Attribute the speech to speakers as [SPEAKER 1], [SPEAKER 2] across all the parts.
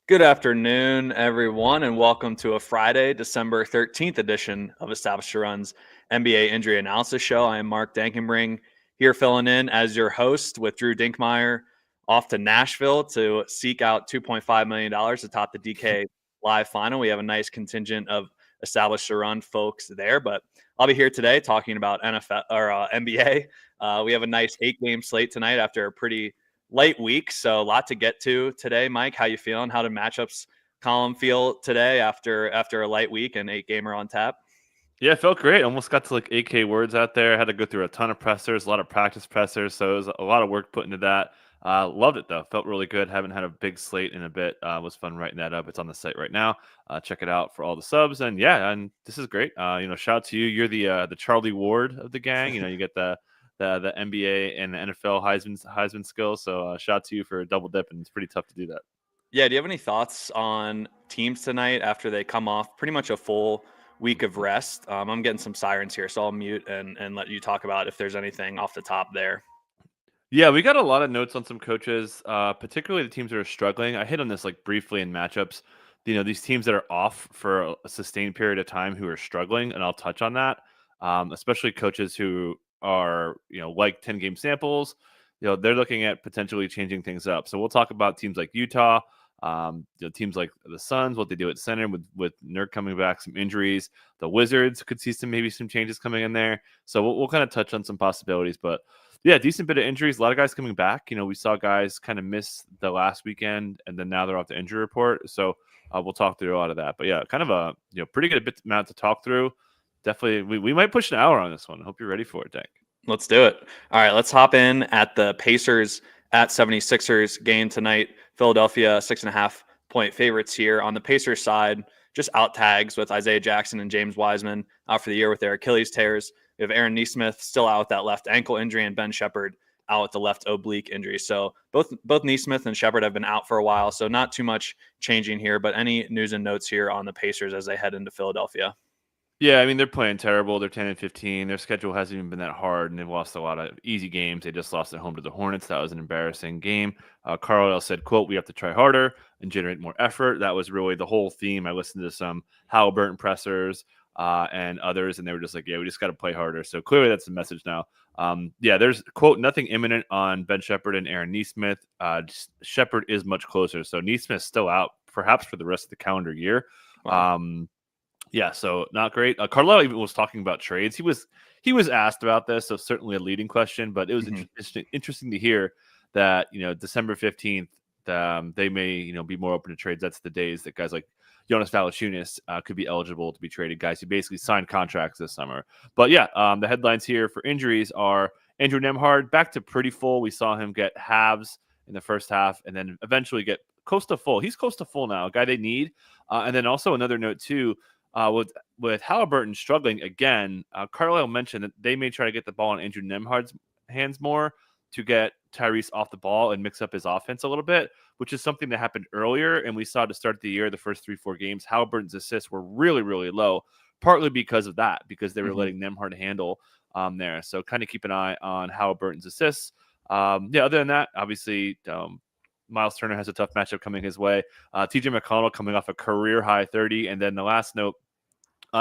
[SPEAKER 1] Good afternoon, everyone, and welcome to a Friday, December 13th edition of Established to Run's NBA Injury Analysis Show. I am Mark Dankenbring here filling in as your host with Drew Dinkmeyer off to Nashville to seek out $2.5 million to top the DK Live final. We have a nice contingent of Established to Run folks there, but I'll be here today talking about NFL or NBA. We have a nice 8-game slate tonight after a pretty light week, so a lot to get to today. Mike, how you feeling? How did matchups column feel today after a light week and 8-gamer on tap?
[SPEAKER 2] Yeah, it felt great. Almost got to like 8K words out there. Had to go through a ton of pressers, a lot of practice pressers. So it was a lot of work put into that. Loved it though. Felt really good. Haven't had a big slate in a bit. Was fun writing that up. It's on the site right now. Check it out for all the subs. And yeah, and this is great. Shout out to you. You're the Charlie Ward of the gang. You get the NBA and the NFL Heisman skills. So shout out to you for double dipping. It's pretty tough to do that.
[SPEAKER 1] Yeah, do you have any thoughts on teams tonight after they come off pretty much a full week of rest? I'm getting some sirens here, so I'll mute and let you talk about if there's anything off the top there.
[SPEAKER 2] Yeah, we got a lot of notes on some coaches, particularly the teams that are struggling. I hit on this like briefly in matchups. These teams that are off for a sustained period of time who are struggling, and I'll touch on that. Especially coaches who are, like 10-game samples. They're looking at potentially changing things up. So we'll talk about teams like Utah, teams like the Suns, what they do at center with Nurk coming back, some injuries. The Wizards could see maybe some changes coming in there. So we'll kind of touch on some possibilities, but yeah, decent bit of injuries. A lot of guys coming back. We saw guys kind of miss the last weekend, and then now they're off the injury report. So we'll talk through a lot of that. But yeah, kind of a pretty good amount to talk through. Definitely, we might push an hour on this one. I hope you're ready for it, Dank.
[SPEAKER 1] Let's do it. All right, let's hop in at the Pacers at 76ers game tonight. Philadelphia 6.5-point favorites here. On the Pacers side, just out tags with Isaiah Jackson and James Wiseman out for the year with their Achilles tears. We have Aaron Nesmith still out with that left ankle injury and Ben Shepherd out with the left oblique injury. So both Nesmith and Shepherd have been out for a while, so not too much changing here. But any news and notes here on the Pacers as they head into Philadelphia?
[SPEAKER 2] Yeah, I mean, they're playing terrible. They're 10-15. Their schedule hasn't even been that hard, and they've lost a lot of easy games. They just lost at home to the Hornets. That was an embarrassing game. Carlisle said, quote, "We have to try harder and generate more effort." That was really the whole theme. I listened to some Halliburton pressers and others, and they were just like, yeah, we just got to play harder. So clearly that's the message now. Yeah, there's, quote, "nothing imminent on Ben Shepherd and Aaron Nesmith." Shepherd is much closer. So Nesmith's still out, perhaps for the rest of the calendar year.
[SPEAKER 1] Wow.
[SPEAKER 2] Yeah, so not great. Carlisle even was talking about trades. He was asked about this, so certainly a leading question. But it was interesting to hear that December 15th, they may be more open to trades. That's the days that guys like Jonas Valanciunas could be eligible to be traded. Guys who basically signed contracts this summer. But yeah, the headlines here for injuries are Andrew Nembhard back to pretty full. We saw him get halves in the first half, and then eventually get close to full. He's close to full now, a guy they need. And then also another note too. With Halliburton struggling again, Carlisle mentioned that they may try to get the ball in Andrew Nembhard's hands more to get Tyrese off the ball and mix up his offense a little bit, which is something that happened earlier. And we saw to start the year, the first 3-4 games, Halliburton's assists were really, really low, partly because of that, because they were letting Nembhard handle there. So kind of keep an eye on Halliburton's assists. Other than that, obviously, Miles Turner has a tough matchup coming his way. TJ McConnell coming off a career high 30. And then the last note,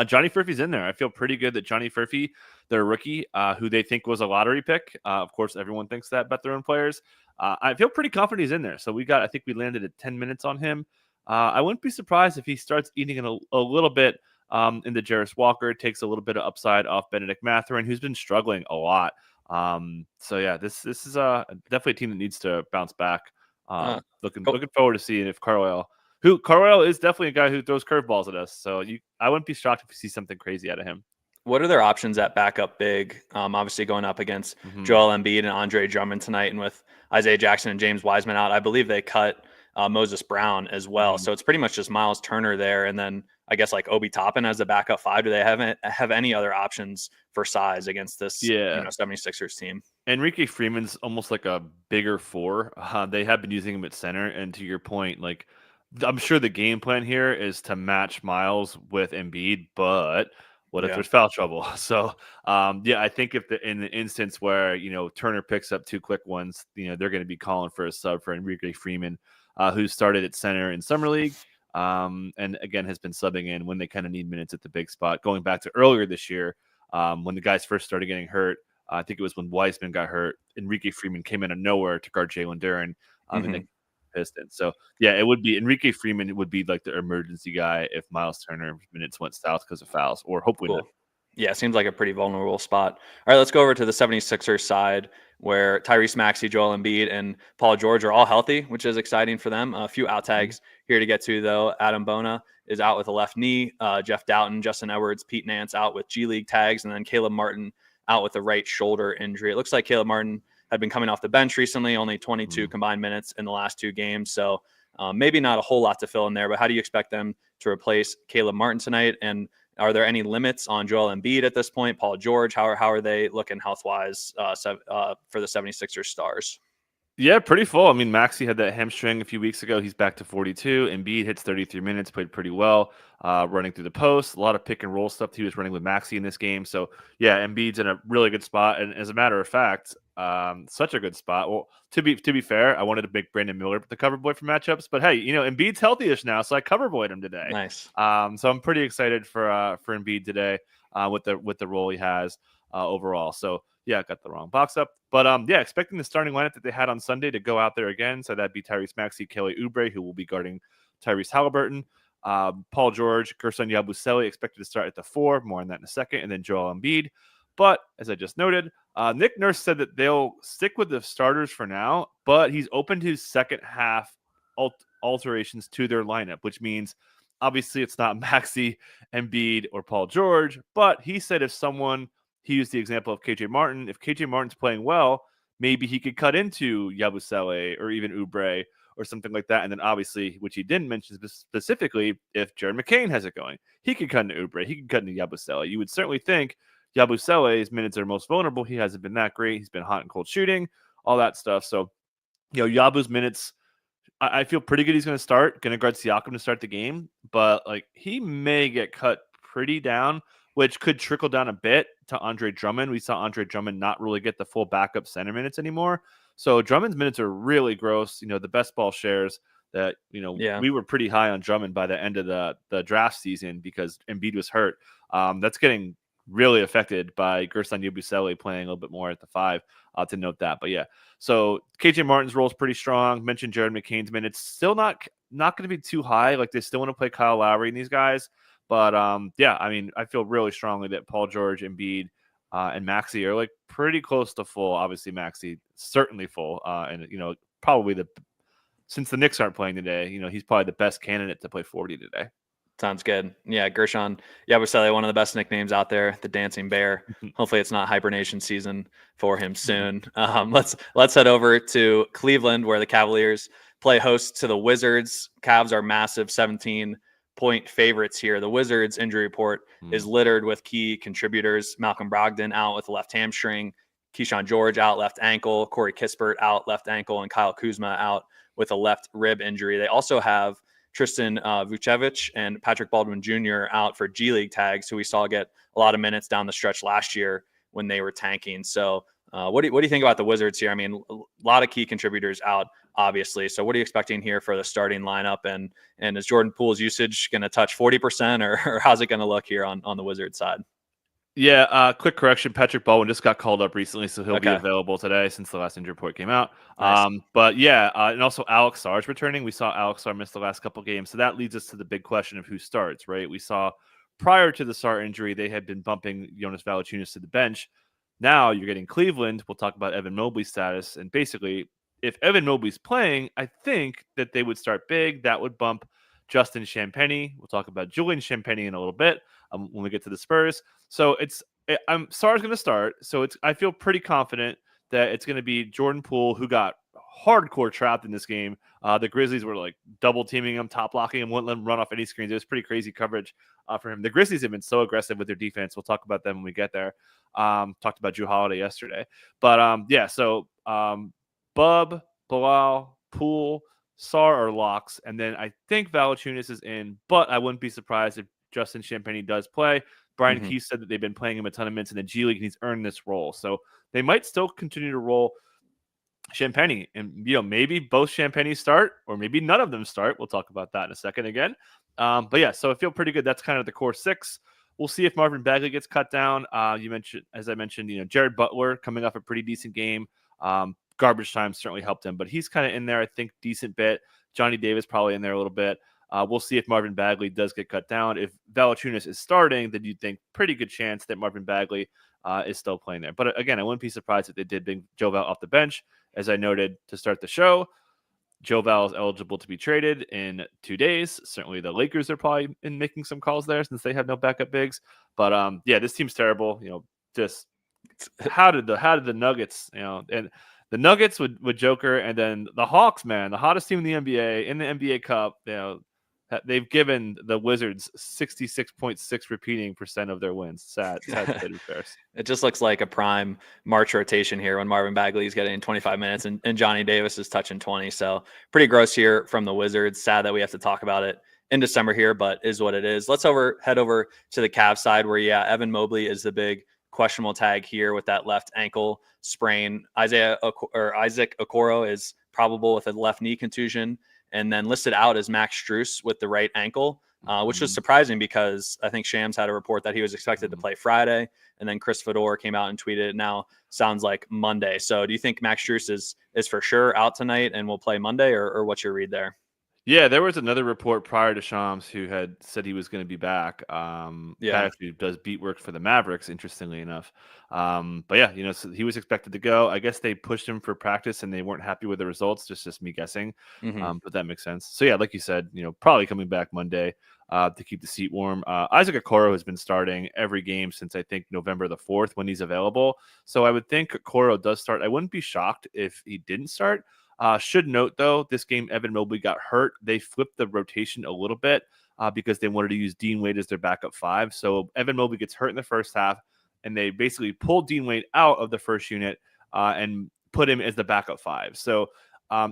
[SPEAKER 2] Johnny Furphy's in there. I feel pretty good that Johnny Furphy, their rookie, who they think was a lottery pick. Of course, everyone thinks that about their own players. I feel pretty confident he's in there. So I think we landed at 10 minutes on him. I wouldn't be surprised if he starts eating in a little bit in the Jarris Walker. Takes a little bit of upside off Benedict Mathurin, who's been struggling a lot. So yeah, this is definitely a team that needs to bounce back. Looking forward to seeing if Carlisle is definitely a guy who throws curveballs at us. So I wouldn't be shocked if you see something crazy out of him.
[SPEAKER 1] What are their options at backup big? Obviously going up against Joel Embiid and Andre Drummond tonight, and with Isaiah Jackson and James Wiseman out, I believe they cut Moses Brown as well. So it's pretty much just Miles Turner there, and then I guess like Obi Toppin as the backup 5. Do they have any other options for size against this 76ers team?
[SPEAKER 2] Enrique Freeman's almost like a bigger 4. They have been using him at center, and to your point, like, I'm sure the game plan here is to match Miles with Embiid, but what if there's foul trouble? So, I think if in the instance where Turner picks up 2 quick ones, they're going to be calling for a sub for Enrique Freeman. who started at center in Summer League. And again, has been subbing in when they kind of need minutes at the big spot. Going back to earlier this year, when the guys first started getting hurt, I think it was when Wiseman got hurt. Enrique Freeman came in of nowhere to guard Jalen Duren, and then Pistons. So yeah, it would be Enrique Freeman. It would be like the emergency guy if Miles Turner minutes went south because of fouls, or hopefully not.
[SPEAKER 1] Yeah, seems like a pretty vulnerable spot. All right, let's go over to the 76ers side where Tyrese Maxey, Joel Embiid, and Paul George are all healthy, which is exciting for them. A few out tags here to get to, though. Adam Bona is out with a left knee. Jeff Doughton, Justin Edwards, Pete Nance out with G League tags, and then Caleb Martin out with a right shoulder injury. It looks like Caleb Martin had been coming off the bench recently, only 22 combined minutes in the last 2 games. So maybe not a whole lot to fill in there, but how do you expect them to replace Caleb Martin tonight? And are there any limits on Joel Embiid at this point? Paul George, how are they looking health-wise for the 76ers stars?
[SPEAKER 2] Yeah, pretty full. I mean, Maxey had that hamstring a few weeks ago. He's back to 42. Embiid hits 33 minutes, played pretty well, running through the post. A lot of pick and roll stuff he was running with Maxey in this game. So, yeah, Embiid's in a really good spot. And as a matter of fact, such a good spot. Well, to be fair, I wanted to make Brandon Miller the cover boy for matchups. But, hey, Embiid's healthy-ish now, so I cover boyed him today.
[SPEAKER 1] Nice.
[SPEAKER 2] So I'm pretty excited for Embiid today with the role he has overall. So, yeah, I got the wrong box up. But, yeah, expecting the starting lineup that they had on Sunday to go out there again. So that'd be Tyrese Maxey, Kelly Oubre, who will be guarding Tyrese Halliburton. Paul George, Gerson Yabusele expected to start at the 4. More on that in a second. And then Joel Embiid. But, as I just noted, Nick Nurse said that they'll stick with the starters for now. But he's open to second half alterations to their lineup, which means obviously it's not Maxey, Embiid, or Paul George. But he said he used the example of KJ Martin. If KJ Martin's playing well, maybe he could cut into Yabusele or even Oubre or something like that. And then obviously, which he didn't mention specifically, if Jared McCain has it going, he could cut into Oubre. He could cut into Yabusele. You would certainly think Yabusele's minutes are most vulnerable. He hasn't been that great. He's been hot and cold shooting, all that stuff. So, Yabu's minutes, I feel pretty good he's going to start. Going to guard Siakam to start the game. But, he may get cut pretty down, which could trickle down a bit to Andre Drummond. We saw Andre Drummond not really get the full backup center minutes anymore. So Drummond's minutes are really gross. The best ball shares that, we were pretty high on Drummond by the end of the draft season because Embiid was hurt. That's getting really affected by Gerson Yabusele playing a little bit more at the 5 to note that. But yeah, so KJ Martin's role is pretty strong. Mentioned Jared McCain's minutes. Still not going to be too high. They still want to play Kyle Lowry and these guys. But, yeah, I mean, I feel really strongly that Paul George, Embiid, and Maxey are, pretty close to full. Obviously, Maxey certainly full. And, probably since the Knicks aren't playing today, he's probably the best candidate to play 40 today.
[SPEAKER 1] Sounds good. Yeah, Gershon Yabusele, one of the best nicknames out there, the Dancing Bear. Hopefully it's not hibernation season for him soon. Let's head over to Cleveland where the Cavaliers play host to the Wizards. Cavs are massive 17-point favorites here. The Wizards injury report is littered with key contributors. Malcolm Brogdon out with a left hamstring, Keyshawn George out left ankle, Corey Kispert out left ankle, and Kyle Kuzma out with a left rib injury. They also have Tristan Vucevic and Patrick Baldwin Jr. out for G League tags, who we saw get a lot of minutes down the stretch last year when they were tanking. So what do you think about the Wizards here? I mean, a lot of key contributors out, obviously. So what are you expecting here for the starting lineup? And is Jordan Poole's usage going to touch 40% or how's it going to look here on the Wizards side?
[SPEAKER 2] Yeah, quick correction. Patrick Baldwin just got called up recently, so he'll be available today since the last injury report came out. Nice. But yeah, and also Alex Sarr's returning. We saw Alex Sarr miss the last couple games, so that leads us to the big question of who starts, right? We saw prior to the Sarr injury, they had been bumping Jonas Valanciunas to the bench. Now you're getting Cleveland. We'll talk about Evan Mobley's status, and basically, if Evan Mobley's playing, I think that they would start big. That would bump Justin Champagnie. We'll talk about Julian Champagnie in a little bit when we get to the Spurs. So Sarr's going to start. So I feel pretty confident that it's going to be Jordan Poole, who got hardcore trapped in this game. The Grizzlies were double teaming him, top blocking him, wouldn't let him run off any screens. It was pretty crazy coverage for him. The Grizzlies have been so aggressive with their defense. We'll talk about them when we get there. Talked about Drew Holiday yesterday. But yeah, so Bub, Bilal, Poole, Sarr are locks. And then I think Valanciunas is in, but I wouldn't be surprised if Justin Champagnie does play. Brian Keith said that they've been playing him a ton of minutes in the G League, and he's earned this role. So they might still continue to roll Champagny, and maybe both Champagny start, or maybe none of them start. We'll talk about that in a second again. But yeah, so I feel pretty good. That's kind of the core six. We'll see if Marvin Bagley gets cut down. As I mentioned, Jared Butler coming off a pretty decent game. Garbage time certainly helped him, but he's kind of in there, I think, decent bit. Johnny Davis probably in there a little bit. We'll see if Marvin Bagley does get cut down. If Valanciunas is starting, then you'd think pretty good chance that Marvin Bagley is still playing there. But again, I wouldn't be surprised if they did bring Joe Val off the bench. As I noted to start the show, Joe Val is eligible to be traded in 2 days. Certainly the Lakers are probably making some calls there since they have no backup bigs. But yeah, this team's terrible. Just how did the Nuggets, and the Nuggets with Joker, and then the Hawks, man, the hottest team in the NBA, in the NBA Cup, they've given the Wizards 66.6 repeating % of their wins. Sad state of affairs.
[SPEAKER 1] It just looks like a prime March rotation here when Marvin Bagley is getting 25 minutes and Johnny Davis is touching 20. So pretty gross here from the Wizards. Sad that we have to talk about it in December here, but is what it is. Let's head over to the Cavs side where, Evan Mobley is the big questionable tag here with that left ankle sprain. Isaac Okoro is probable with a left knee contusion, and then listed out as Max Strus with the right ankle, which was surprising because I think Shams had a report that he was expected to play Friday, and then Chris Fedor came out and tweeted it now sounds like Monday. So do you think Max Strus is for sure out tonight and will play Monday, or what's your read there?
[SPEAKER 2] Yeah, there was another report prior to Shams who had said he was going to be back. Actually does beat work for the Mavericks, interestingly enough. But yeah, so he was expected to go. I guess they pushed him for practice and they weren't happy with the results. Just me guessing. But that makes sense. So yeah, like you said, probably coming back Monday to keep the seat warm. Isaac Okoro has been starting every game since I think November the 4th when he's available. So I would think Okoro does start. I wouldn't be shocked if he didn't start. Should note, though, this game, Evan Mobley got hurt. They flipped the rotation a little bit because they wanted to use Dean Wade as their backup 5. So Evan Mobley gets hurt in the first half, and they basically pulled Dean Wade out of the first unit and put him as the backup 5. So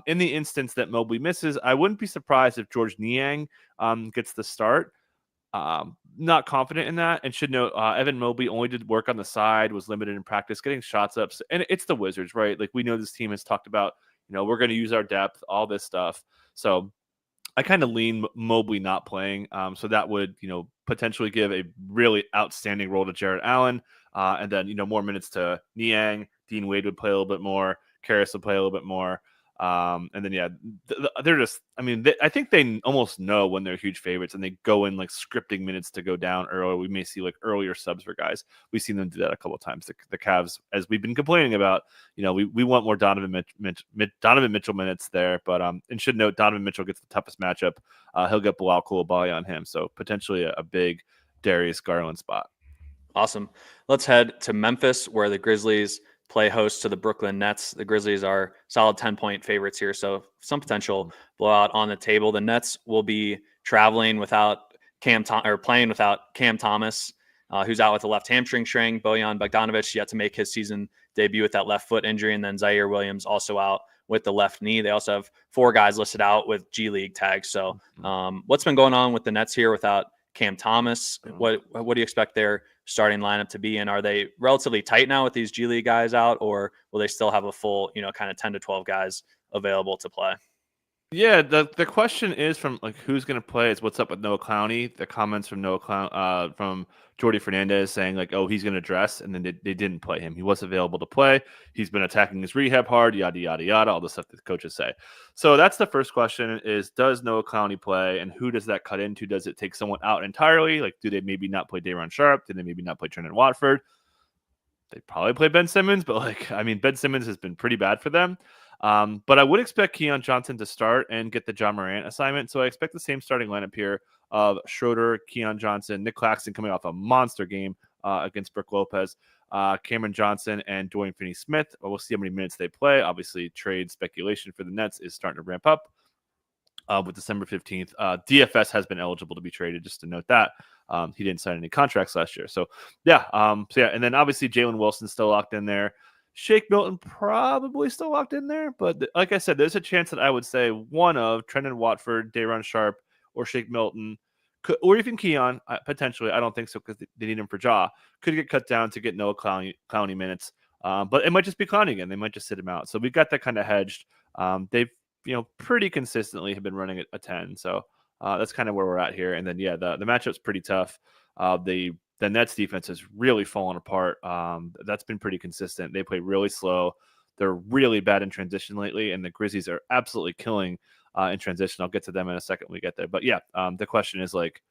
[SPEAKER 2] in the instance that Mobley misses, I wouldn't be surprised if George Niang gets the start. Not confident in that, and should note Evan Mobley only did work on the side, was limited in practice, getting shots up. And it's the Wizards, right? Like, we know this team has talked about, we're going to use our depth, all this stuff. So I kind of lean Mobley not playing. So that would, potentially give a really outstanding role to Jarrett Allen. And then, more minutes to Niang. Dean Wade would play a little bit more. Karras would play a little bit more. And then, yeah, they're just, I think they almost know when they're huge favorites and they go in like scripting minutes to go down early. We may see like earlier subs for guys. We've seen them do that a couple of times. The Cavs, as we've been complaining about, we want more Donovan Mitchell minutes there. But, and should note, Donovan Mitchell gets the toughest matchup. He'll get Bilal Coulibaly on him. So potentially a big Darius Garland spot.
[SPEAKER 1] Awesome. Let's head to Memphis where the Grizzlies play host to the Brooklyn Nets. The Grizzlies are solid 10-point favorites here, so some potential blowout on the table. The Nets will be traveling without playing without Cam Thomas, who's out with a left hamstring strain. Bojan Bogdanovic yet to make his season debut with that left foot injury, and then Zaire Williams also out with the left knee. They also have 4 guys listed out with G League tags. So what's been going on with the Nets here without Cam Thomas? What do you expect their starting lineup to be? And are they relatively tight now with these G League guys out, or will they still have a full, kind of 10 to 12 guys available to play?
[SPEAKER 2] Yeah, the question is from like who's going to play is what's up with Noah Clowney. The comments from from Jordi Fernandez saying like, oh, he's going to dress, and then they didn't play him. He was available to play. He's been attacking his rehab hard, yada yada yada, all the stuff that the coaches say. So that's the first question: is does Noah Clowney play, and who does that cut into? Does it take someone out entirely? Like, do they maybe not play Day'Ron Sharpe? Do they maybe not play Trendon Watford? They probably play Ben Simmons, but Ben Simmons has been pretty bad for them. But I would expect Keon Johnson to start and get the John Morant assignment. So I expect the same starting lineup here of Schroeder, Keon Johnson, Nick Claxton coming off a monster game against Brook Lopez, Cameron Johnson, and Dorian Finney-Smith. We'll see how many minutes they play. Obviously, trade speculation for the Nets is starting to ramp up with December 15th. DFS has been eligible to be traded, just to note that. He didn't sign any contracts last year. So, yeah. And then obviously Jalen Wilson's still locked in there. Shake Milton probably still locked in there, but like I said, there's a chance that I would say one of Trendon Watford, Day'Ron Sharpe, or Shake Milton, or even Keon, potentially. I don't think so because they need him for Ja. Could get cut down to get Noah Clowney minutes. But it might just be Conley again. They might just sit him out. So we've got that kind of hedged. They've pretty consistently have been running at a 10. So that's kind of where we're at here. And then the matchup's pretty tough. The Nets defense has really fallen apart. That's been pretty consistent. They play really slow. They're really bad in transition lately, and the Grizzlies are absolutely killing in transition. I'll get to them in a second when we get there. But the question is like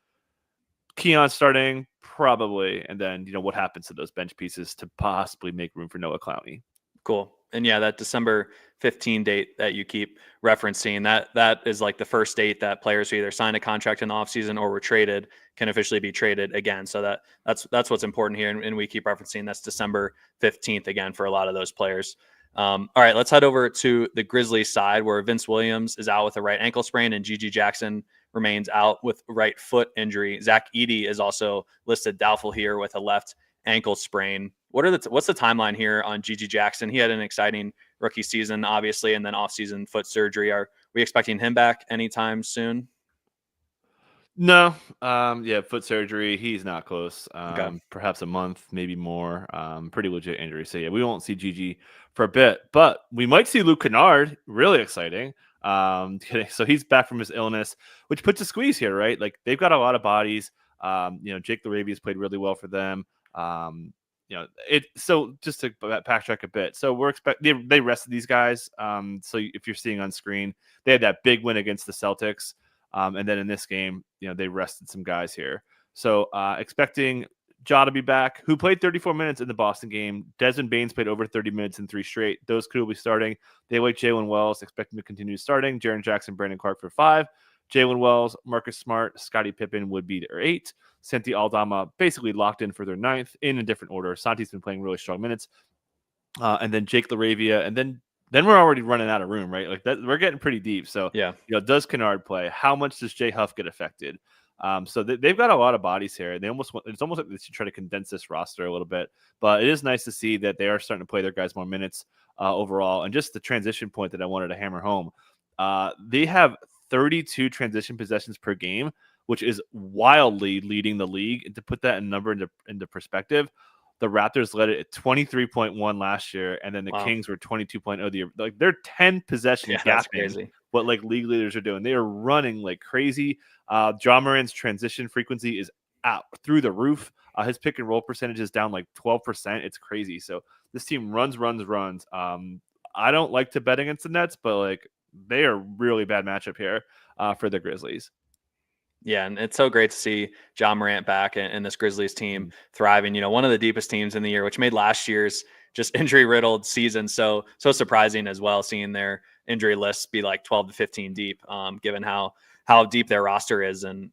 [SPEAKER 2] Keon starting probably, and then what happens to those bench pieces to possibly make room for Noah Clowney.
[SPEAKER 1] Cool. And that December 15 date that you keep referencing, that is like the first date that players who either signed a contract in the offseason or were traded can officially be traded again. So that's what's important here. And we keep referencing that's December 15th again for a lot of those players. All right, let's head over to the Grizzlies side where Vince Williams is out with a right ankle sprain and Gigi Jackson remains out with right foot injury. Zach Edey is also listed doubtful here with a left ankle sprain. What's the timeline here on Gigi Jackson? He had an exciting rookie season, obviously, and then off-season foot surgery. Are we expecting him back anytime soon?
[SPEAKER 2] No. Foot surgery. He's not close.
[SPEAKER 1] Okay.
[SPEAKER 2] Perhaps a month, maybe more. Pretty legit injury. So we won't see Gigi for a bit, but we might see Luke Kennard. Really exciting. So he's back from his illness, which puts a squeeze here, right? Like they've got a lot of bodies. Jake LaRavia's played really well for them. So just to backtrack a bit, so we're expecting they rested these guys. So if you're seeing on screen, they had that big win against the Celtics, and then in this game, they rested some guys here. So expecting Ja to be back, who played 34 minutes in the Boston game. Desmond Baines played over 30 minutes in 3 straight. Those could be starting. They like Jalen Wells, expect him to continue starting. Jaren Jackson, Brandon Clark for 5. Jalen Wells, Marcus Smart, Scottie Pippen would be their 8. Santi Aldama basically locked in for their 9th in a different order. Santi's been playing really strong minutes. And then Jake LaRavia. And then we're already running out of room, right? Like that, we're getting pretty deep. So, does Kennard play? How much does Jay Huff get affected? So they've got a lot of bodies here. It's almost like they should try to condense this roster a little bit. But it is nice to see that they are starting to play their guys more minutes overall. And just the transition point that I wanted to hammer home. They have 32 transition possessions per game, which is wildly leading the league. And to put that into perspective, the Raptors led it at 23.1 last year, and then the Kings were 22.0 the year. Like they're 10 possession gapping what like league leaders are doing. They are running like crazy. Ja Morant's transition frequency is out through the roof. His pick and roll percentage is down like 12%. It's crazy. So this team runs. I don't like to bet against the Nets, but like they are really bad matchup here for the Grizzlies.
[SPEAKER 1] Yeah, and it's so great to see Ja Morant back and this Grizzlies team thriving. One of the deepest teams in the year, which made last year's just injury-riddled season so surprising as well, seeing their injury lists be like 12 to 15 deep, given how deep their roster is. And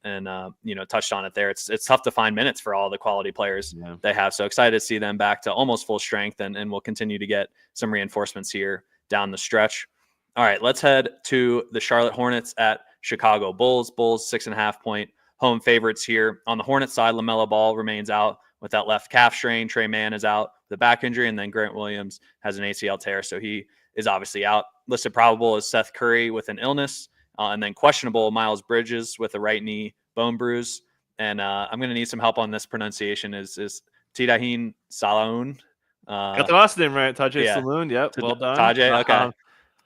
[SPEAKER 1] touched on it there. It's tough to find minutes for all the quality players they have. So excited to see them back to almost full strength, and we'll continue to get some reinforcements here down the stretch. All right, let's head to the Charlotte Hornets at Chicago Bulls. Bulls 6.5-point home favorites here. On the Hornets side, LaMelo Ball remains out with that left calf strain. Trey Mann is out with the back injury, and then Grant Williams has an ACL tear, so he is obviously out. Listed probable is Seth Curry with an illness, and then questionable Miles Bridges with a right knee bone bruise. And I'm going to need some help on this pronunciation. Is Tidahin Salaun?
[SPEAKER 2] Got the last name right, Tajay Saloon. Yep, well done.
[SPEAKER 1] Tajay, okay.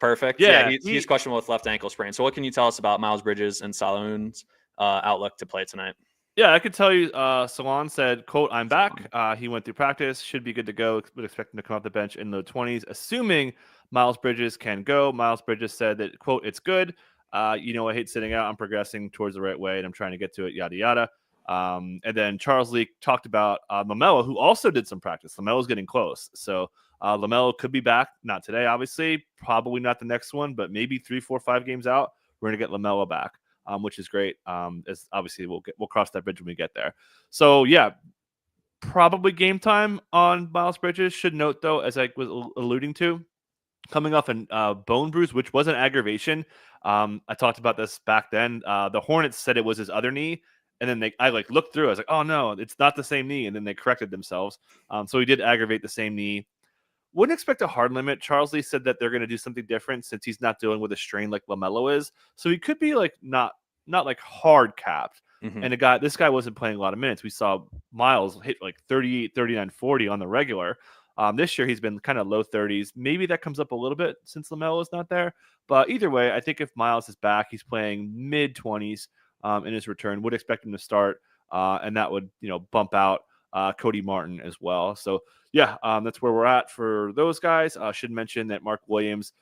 [SPEAKER 1] Perfect.
[SPEAKER 2] Yeah,
[SPEAKER 1] he's questionable with left ankle sprain. So what can you tell us about Miles Bridges and Salaun's outlook to play tonight?
[SPEAKER 2] Yeah, I could tell you Salon said, quote, "I'm back." He went through practice, should be good to go, but expect him to come off the bench in the 20s, assuming Miles Bridges can go. Miles Bridges said that, quote, "It's good. I hate sitting out. I'm progressing towards the right way, and I'm trying to get to it, yada, yada." And then Charles Lee talked about LaMelo, who also did some practice. LaMelo's getting close. So LaMelo could be back. Not today, obviously. Probably not the next one, but maybe 3, 4, 5 games out, we're going to get LaMelo back, which is great. As obviously, we'll cross that bridge when we get there. So, yeah, probably game time on Miles Bridges. Should note, though, as I was alluding to, coming off a bone bruise, which was an aggravation. I talked about this back then. The Hornets said it was his other knee. And then I looked through. I was like, oh, no, it's not the same knee. And then they corrected themselves. So he did aggravate the same knee. Wouldn't expect a hard limit. Charles Lee said that they're going to do something different since he's not dealing with a strain like LaMelo is. So he could be like not like hard capped. Mm-hmm. And this guy wasn't playing a lot of minutes. We saw Miles hit like 38, 39, 40 on the regular. This year he's been kind of low 30s. Maybe that comes up a little bit since LaMelo is not there. But either way, I think if Miles is back, he's playing mid 20s in his return. Would expect him to start, and that would bump out Cody Martin as well. So yeah, that's where we're at for those guys. Should mention that Mark Williams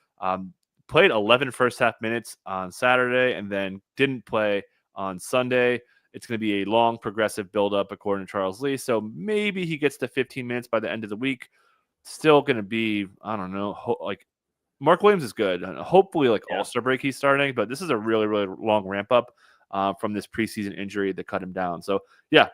[SPEAKER 2] played 11 first half minutes on Saturday and then didn't play on Sunday. It's going to be a long progressive buildup according to Charles Lee. So maybe he gets to 15 minutes by the end of the week. Still going to be, I don't know, like Mark Williams is good. Hopefully All-Star break he's starting, but this is a really, really long ramp up from this preseason injury that cut him down. So yeah.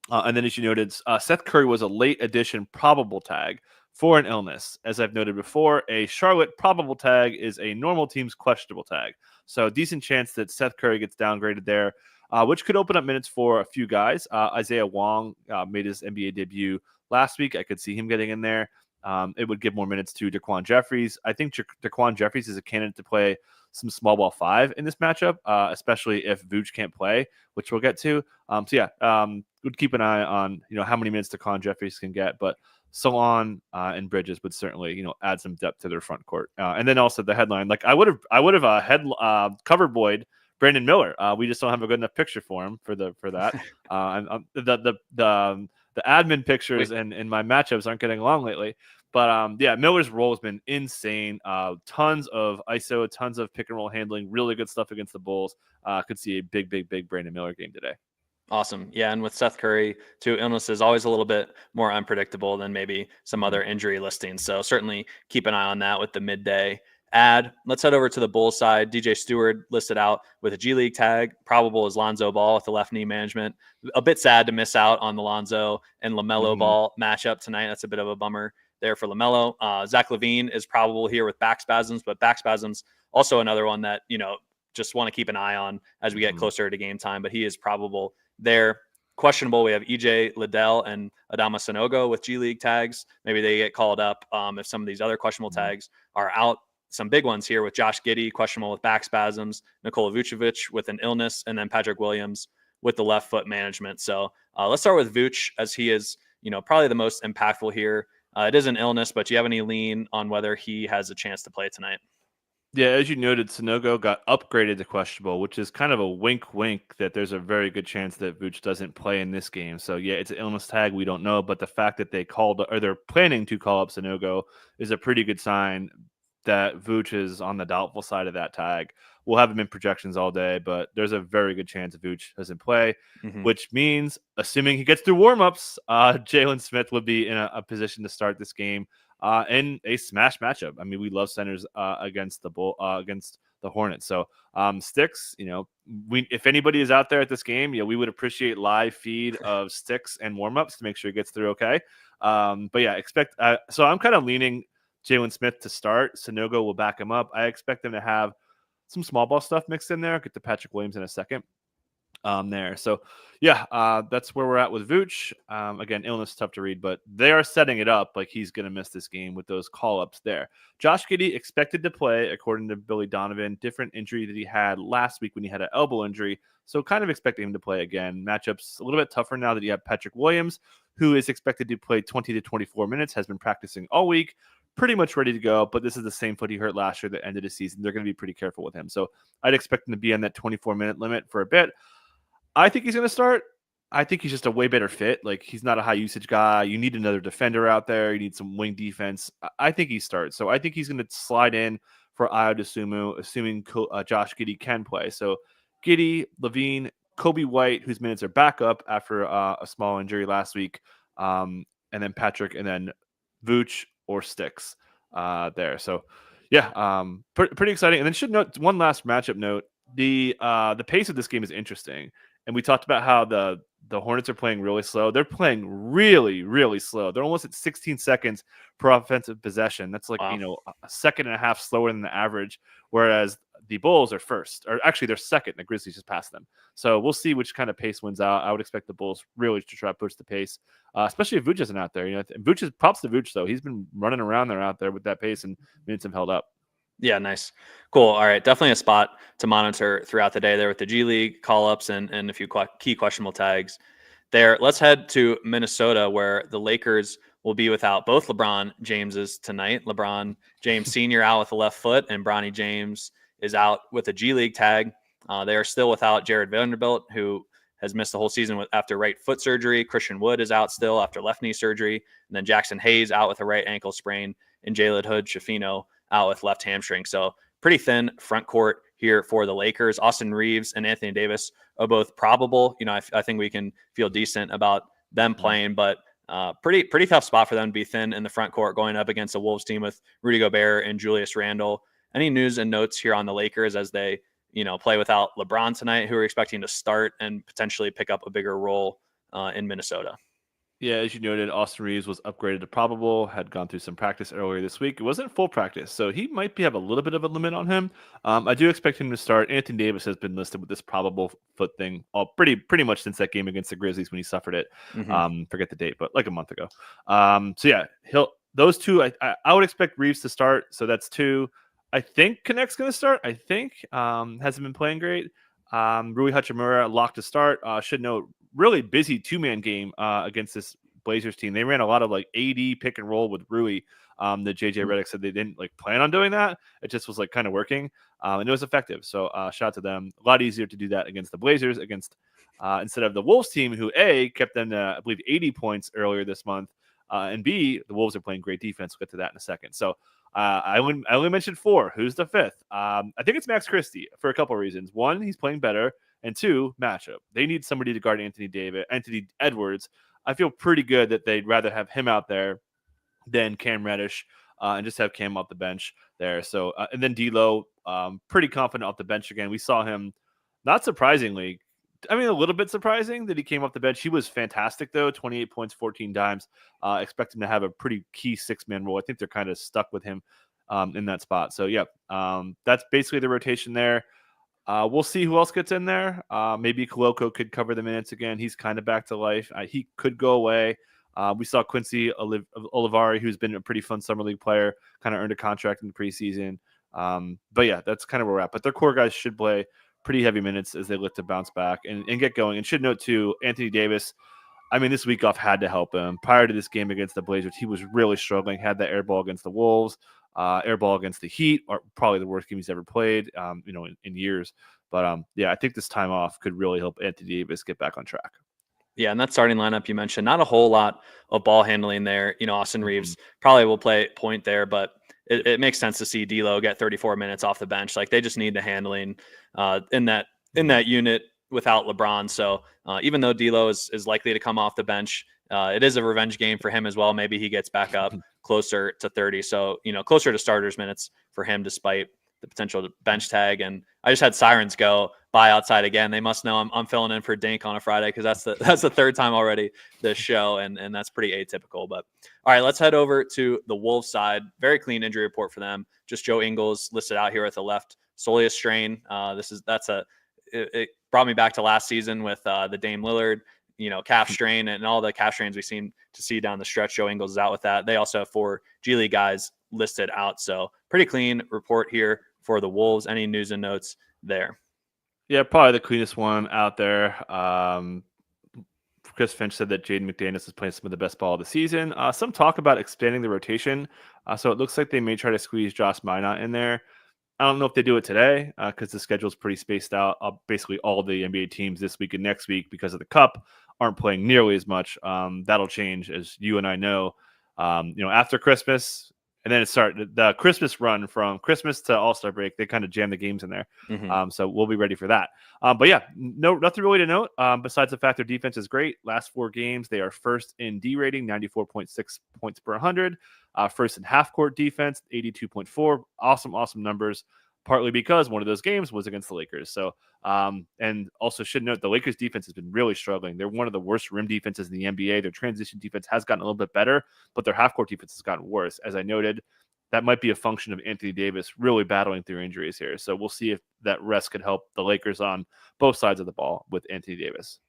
[SPEAKER 2] And then as you noted, Seth Curry was a late addition probable tag for an illness. As I've noted before, a Charlotte probable tag is a normal team's questionable tag. So decent chance that Seth Curry gets downgraded there, which could open up minutes for a few guys. Isaiah Wong made his NBA debut last week. I could see him getting in there. It would give more minutes to Daquan Jeffries. I think Daquan Jeffries is a candidate to play some small ball 5 in this matchup, especially if Vooch can't play, which we'll get to. Would keep an eye on how many minutes Daquan Jeffries can get, but Salon and Bridges would certainly add some depth to their front court. And then also the headline, I would have cover Boyd Brandon Miller. We just don't have a good enough picture for him for that. The admin pictures and my matchups aren't getting along lately. But Miller's role has been insane. Tons of ISO, tons of pick and roll handling, really good stuff against the Bulls. Could see a big Brandon Miller game today.
[SPEAKER 1] Awesome. Yeah. And with Seth Curry, too, illness is always a little bit more unpredictable than maybe some other injury listings. So certainly keep an eye on that with the midday ad. Let's head over to the Bulls side. DJ Stewart listed out with a G League tag. Probable is Lonzo Ball with the left knee management. A bit sad to miss out on the Lonzo and LaMelo Ball matchup tonight. That's a bit of a bummer there for LaMelo. Zach LaVine is probable here with back spasms, but back spasms also another one that, just want to keep an eye on as we get closer to game time, but he is probable there. Questionable, we have EJ Liddell and Adama Sanogo with G League tags. Maybe they get called up if some of these other questionable tags are out. Some big ones here with Josh Giddey, questionable with back spasms, Nikola Vucevic with an illness, and then Patrick Williams with the left foot management. So let's start with Vooch, as he is, probably the most impactful here. It is an illness, but do you have any lean on whether he has a chance to play tonight?
[SPEAKER 2] Yeah, as you noted, Sanogo got upgraded to questionable, which is kind of a wink that there's a very good chance that Vooch doesn't play in this game. So yeah, it's an illness tag. We don't know, but the fact that they're planning to call up Sanogo is a pretty good sign that Vooch is on the doubtful side of that tag. We'll have him in projections all day, but there's a very good chance Vooch doesn't play, which means, assuming he gets through warmups, Jalen Smith would be in a position to start this game. In a smash matchup. I mean, we love centers against the Hornets. So Sticks, if anybody is out there at this game, we would appreciate live feed of Sticks and warmups to make sure he gets through okay. But yeah, expect. So I'm kind of leaning Jalen Smith to start. Sanogo will back him up. I expect them to have some small ball stuff mixed in there. I'll get to Patrick Williams in a second. There. So yeah, that's where we're at with Vooch. Again, illness tough to read, but they are setting it up like he's going to miss this game with those call-ups there. Josh Giddey expected to play, according to Billy Donovan. Different injury that he had last week when he had an elbow injury. So kind of expecting him to play again. Matchups a little bit tougher now that you have Patrick Williams, who is expected to play 20 to 24 minutes, has been practicing all week, pretty much ready to go, but this is the same foot he hurt last year at the end of the season. They're going to be pretty careful with him. So I'd expect him to be on that 24-minute limit for a bit. I think he's going to start. I think he's just a way better fit. Like, he's not a high usage guy. You need another defender out there. You need some wing defense. I think he starts. So I think he's going to slide in for Ayo Dosunmu, assuming Josh Giddey can play. So Giddey, Levine, Kobe White, whose minutes are back up after a small injury last week, and then Patrick, and then Vooch or Sticks there. So yeah, pretty exciting. And then should note one last matchup note. The pace of this game is interesting. And we talked about how the Hornets are playing really slow. They're playing really, really slow. They're almost at 16 seconds per offensive possession. That's like, a second and a half slower than the average, whereas the Bulls are first. Or actually, they're second. The Grizzlies just passed them. So we'll see which kind of pace wins out. I would expect the Bulls really to try to push the pace, especially if Vooch isn't out there. Props to Vooch, though. He's been running around out there with that pace, and minutes have held up.
[SPEAKER 1] Yeah, nice. Cool. All right. Definitely a spot to monitor throughout the day there with the G League call-ups and a few key questionable tags there. Let's head to Minnesota, where the Lakers will be without both LeBron Jameses tonight. LeBron James Sr. out with a left foot, and Bronny James is out with a G League tag. They are still without Jared Vanderbilt, who has missed the whole season after right foot surgery. Christian Wood is out still after left knee surgery. And then Jackson Hayes out with a right ankle sprain, and Jalen Hood-Schifino out with left hamstring. So pretty thin front court here for the Lakers. Austin Reeves and Anthony Davis are both probable. I think we can feel decent about them playing, but pretty tough spot for them to be thin in the front court going up against a Wolves team with Rudy Gobert and Julius Randle. Any news and notes here on the Lakers as they play without LeBron tonight, who are expecting to start and potentially pick up a bigger role in Minnesota?
[SPEAKER 2] Yeah, as you noted, Austin Reeves was upgraded to probable, had gone through some practice earlier this week. It wasn't full practice, so he might have a little bit of a limit on him. I do expect him to start. Anthony Davis has been listed with this probable foot thing pretty much since that game against the Grizzlies when he suffered it. Forget the date, but like a month ago. So yeah, those two, I would expect Reeves to start, so that's two. I think Connect's going to start. I think hasn't been playing great. Rui Hachimura locked to start. Should note, really busy two-man game against this Blazers team. They ran a lot of like AD pick and roll with Rui. The JJ Redick said they didn't plan on doing that. It just was kind of working, and it was effective. So shout out to them. A lot easier to do that against the Blazers instead of the Wolves team, who kept them to, I believe, 80 points earlier this month, and B, the Wolves are playing great defense. We'll get to that in a second. So. I only mentioned four. Who's the fifth? I think it's Max Christie for a couple of reasons. One, he's playing better, and two, matchup. They need somebody to guard Anthony Edwards. I feel pretty good that they'd rather have him out there than Cam Reddish, and just have Cam off the bench there. So, and then D'Lo, pretty confident off the bench again. We saw him, not surprisingly. A little bit surprising that he came off the bench. He was fantastic, though. 28 points, 14 dimes. Expect him to have a pretty key six-man role. I think they're kind of stuck with him in that spot. So, yeah, that's basically the rotation there. We'll see who else gets in there. Maybe Koloko could cover the minutes again. He's kind of back to life. He could go away. We saw Quincy Olivari, who's been a pretty fun summer league player, kind of earned a contract in the preseason. But, yeah, that's kind of where we're at. But their core guys should play pretty heavy minutes as they look to bounce back and get going. And should note, too, Anthony Davis, this week off had to help him. Prior to this game against the Blazers, he was really struggling, had that air ball against the Wolves, air ball against the Heat, or probably the worst game he's ever played, in years. But, yeah, I think this time off could really help Anthony Davis get back on track.
[SPEAKER 1] Yeah, and that starting lineup you mentioned, not a whole lot of ball handling there. Austin Reeves probably will play point there, but it makes sense to see D'Lo get 34 minutes off the bench. They just need the handling in that unit without LeBron. So even though D'Lo is likely to come off the bench, it is a revenge game for him as well. Maybe he gets back up closer to 30. So, closer to starters minutes for him despite the potential bench tag. And I just had sirens go by outside again. They must know I'm filling in for Dink on a Friday because that's the third time already this show, and that's pretty atypical. But all right, let's head over to the Wolves side. Very clean injury report for them. Just Joe Ingles listed out here with the left soleus strain. It brought me back to last season with the Dame Lillard, calf strain and all the calf strains we seem to see down the stretch. Joe Ingles is out with that. They also have 4 G League guys listed out. So pretty clean report here for the Wolves. Any news and notes there?
[SPEAKER 2] Yeah, probably the cleanest one out there. Chris Finch said that Jaden McDaniels is playing some of the best ball of the season. Some talk about expanding the rotation. So it looks like they may try to squeeze Josh Minot in there. I don't know if they do it today because the schedule is pretty spaced out. Basically, all the NBA teams this week and next week, because of the Cup, aren't playing nearly as much. That'll change, as you and I know. After Christmas, and then it started the Christmas run from Christmas to All-Star break. They kind of jam the games in there. So we'll be ready for that. But yeah, nothing really to note besides the fact their defense is great. Last 4 games, they are first in D rating, 94.6 points per 100. First in half-court defense, 82.4. Awesome numbers, partly because one of those games was against the Lakers. So, and also should note the Lakers defense has been really struggling. They're one of the worst rim defenses in the NBA. Their transition defense has gotten a little bit better, but their half-court defense has gotten worse. As I noted, that might be a function of Anthony Davis really battling through injuries here. So we'll see if that rest could help the Lakers on both sides of the ball with Anthony Davis.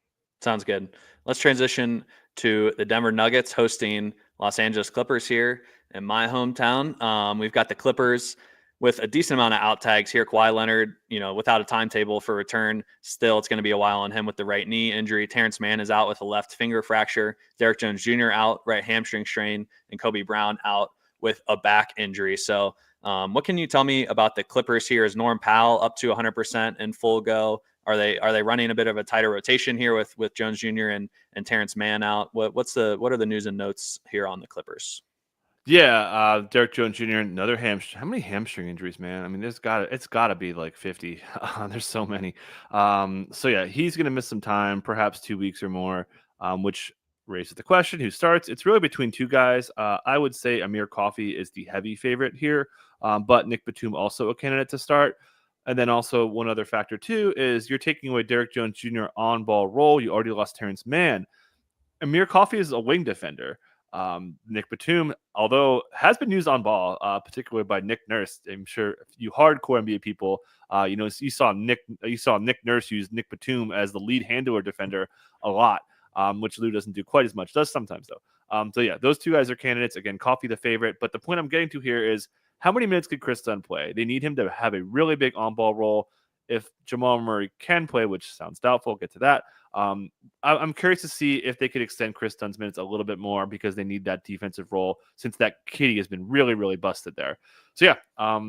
[SPEAKER 1] Sounds good. Let's transition to the Denver Nuggets hosting Los Angeles Clippers here in my hometown. We've got the Clippers with a decent amount of out tags here. Kawhi Leonard, without a timetable for return, still it's going to be a while on him with the right knee injury. Terrence Mann is out with a left finger fracture. Derek Jones Jr. out, right hamstring strain, and Kobe Brown out with a back injury. So what can you tell me about the Clippers here? Is Norm Powell up to 100% in full go? Are they running a bit of a tighter rotation here with Jones Jr. and Terrence Mann out? What are the news and notes here on the Clippers?
[SPEAKER 2] Yeah, Derek Jones Jr. Another hamstring. How many hamstring injuries, man? I mean, it's got to be like 50. There's so many. So yeah, he's going to miss some time, perhaps 2 weeks or more, which raises the question: who starts? It's really between two guys. I would say Amir Coffey is the heavy favorite here, but Nick Batum also a candidate to start. And then also one other factor too is you're taking away Derek Jones Jr. on ball role. You already lost Terrence Mann. Amir Coffey is a wing defender. Nick Batum, although has been used on ball, particularly by Nick Nurse. I'm sure you hardcore NBA people, you saw Nick Nurse use Nick Batum as the lead handler defender a lot, which Lou doesn't do quite as much. Does sometimes though. So yeah, those two guys are candidates. Again, Coffey the favorite. But the point I'm getting to here is how many minutes could Chris Dunn play? They need him to have a really big on ball role. If Jamal Murray can play, which sounds doubtful, we'll get to that. I'm curious to see if they could extend Chris Dunn's minutes a little bit more because they need that defensive role since that kitty has been really, really busted there. So yeah,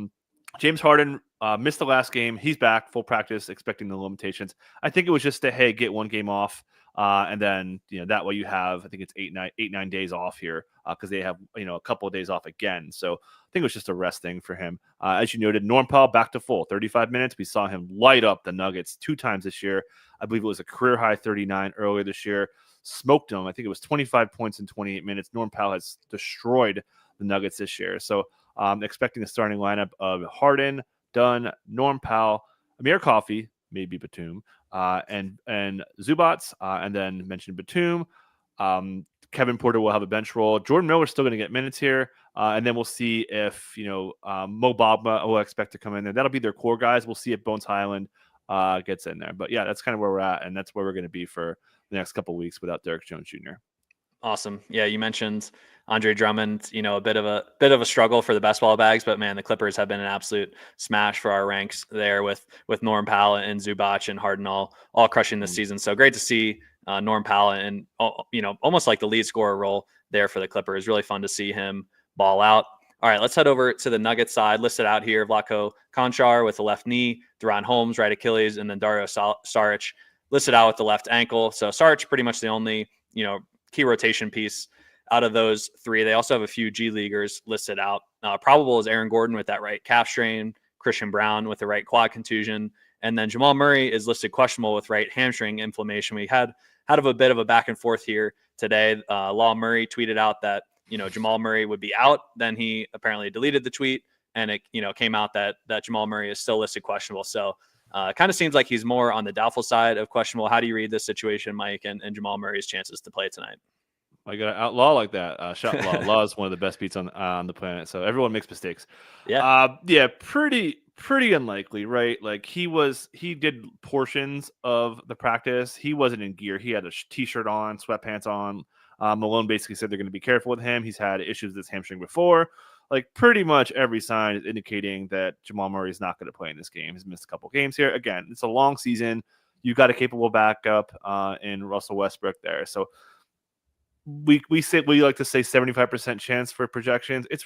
[SPEAKER 2] James Harden missed the last game. He's back, full practice, expecting the limitations. I think it was just to, get one game off. And then, that way you have, I think it's 9 days off here because they have, a couple of days off again. So I think it was just a rest thing for him. As you noted, Norm Powell back to full 35 minutes. We saw him light up the Nuggets 2 times this year. I believe it was a career high 39 earlier this year. Smoked them. I think it was 25 points in 28 minutes. Norm Powell has destroyed the Nuggets this year. So expecting a starting lineup of Harden, Dunn, Norm Powell, Amir Coffey, maybe Batum, and Zubats, and then mentioned Batum. Kevin Porter will have a bench role. Jordan Miller's still going to get minutes here, and then we'll see if Mo Bamba will expect to come in there. That'll be their core guys. We'll see if Bones Highland gets in there. But yeah, that's kind of where we're at, and that's where we're going to be for the next couple of weeks without Derek Jones Jr.
[SPEAKER 1] Awesome. Yeah, you mentioned Andre Drummond, a bit of a struggle for the best ball bags, but man, the Clippers have been an absolute smash for our ranks there with Norm Powell and Zubac and Harden all crushing this season. So great to see Norm Powell and almost like the lead scorer role there for the Clippers. Really fun to see him ball out. All right, let's head over to the Nuggets side. Listed out here, Vlatko Konchar with the left knee, Duran Holmes, right Achilles, and then Dario Saric listed out with the left ankle. So Saric pretty much the only, key rotation piece out of those three. They also have a few G Leaguers listed out. Probable is Aaron Gordon with that right calf strain, Christian Brown with the right quad contusion, and then Jamal Murray is listed questionable with right hamstring inflammation. We had a bit of a back and forth here today. Law Murray tweeted out that Jamal Murray would be out. Then he apparently deleted the tweet, and it came out that Jamal Murray is still listed questionable. So it kind of seems like he's more on the doubtful side of questionable. How do you read this situation, Mike, and Jamal Murray's chances to play tonight?
[SPEAKER 2] I got an outlaw like that. Shot Law. Law is one of the best beats on the planet. So everyone makes mistakes.
[SPEAKER 1] Yeah.
[SPEAKER 2] Pretty unlikely, right? Like he did portions of the practice. He wasn't in gear. He had a t-shirt on, sweatpants on. Malone basically said they're going to be careful with him. He's had issues with his hamstring before. Like pretty much every sign is indicating that Jamal Murray is not going to play in this game. He's missed a couple games here. Again, it's a long season. You've got a capable backup in Russell Westbrook there. So we like to say 75% chance for projections. It's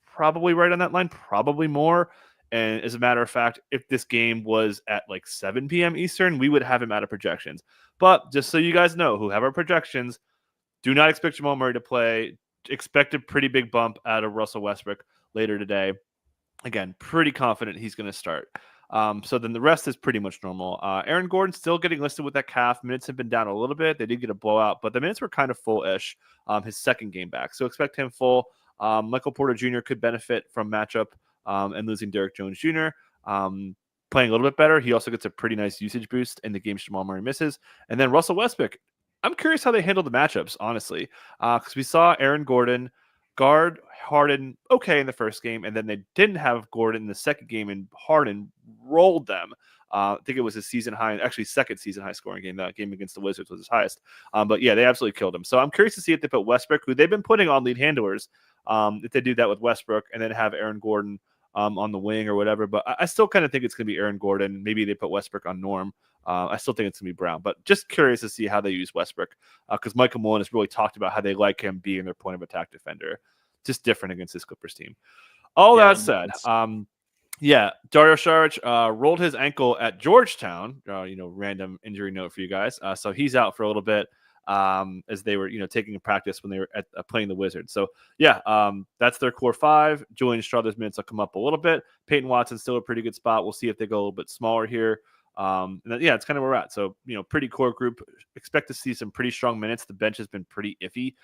[SPEAKER 2] probably right on that line, probably more. And as a matter of fact, if this game was at like 7 p.m. Eastern, we would have him out of projections. But just so you guys know who have our projections, do not expect Jamal Murray to play. Expect a pretty big bump out of Russell Westbrook later today. Again, pretty confident he's going to start. So then the rest is pretty much normal. Aaron Gordon still getting listed with that calf. Minutes have been down a little bit. They did get a blowout, but the minutes were kind of full-ish his second game back. So expect him full. Michael Porter Jr. could benefit from matchup and losing Derek Jones Jr. Playing a little bit better. He also gets a pretty nice usage boost in the games Jamal Murray misses. And then Russell Westbrook. I'm curious how they handle the matchups, honestly, because we saw Aaron Gordon guard Harden okay in the first game, and then they didn't have Gordon in the second game, and Harden rolled them. I think it was his season high, actually second season high scoring game. That game against the Wizards was his highest. But yeah, they absolutely killed him. So I'm curious to see if they put Westbrook, who they've been putting on lead handlers, if they do that with Westbrook, and then have Aaron Gordon on the wing or whatever. But I still kind of think it's going to be Aaron Gordon. Maybe they put Westbrook on Norm. I still think it's going to be Brown, but just curious to see how they use Westbrook because Michael Malone has really talked about how they like him being their point of attack defender. Just different against this Clippers team. All that said, Dario Saric rolled his ankle at Georgetown. Random injury note for you guys. So he's out for a little bit as they were, taking a practice when they were playing the Wizards. So that's their core five. Julian Strawther's minutes will come up a little bit. Peyton Watson's still a pretty good spot. We'll see if they go a little bit smaller here. It's kind of where we're at. So, pretty core group. Expect to see some pretty strong minutes. The bench has been pretty iffy.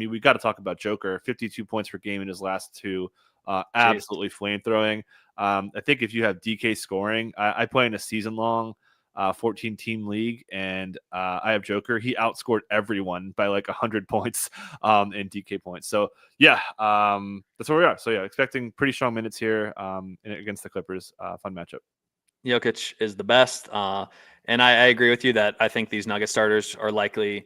[SPEAKER 2] We got to talk about Joker. 52 points per game in his last two. Absolutely flame throwing. I think if you have DK scoring, I play in a season long 14-team league, and I have Joker. He outscored everyone by like 100 points in DK points. So that's where we are. So expecting pretty strong minutes here against the Clippers. Fun matchup.
[SPEAKER 1] Jokic is the best. And I agree with you that I think these Nugget starters are likely,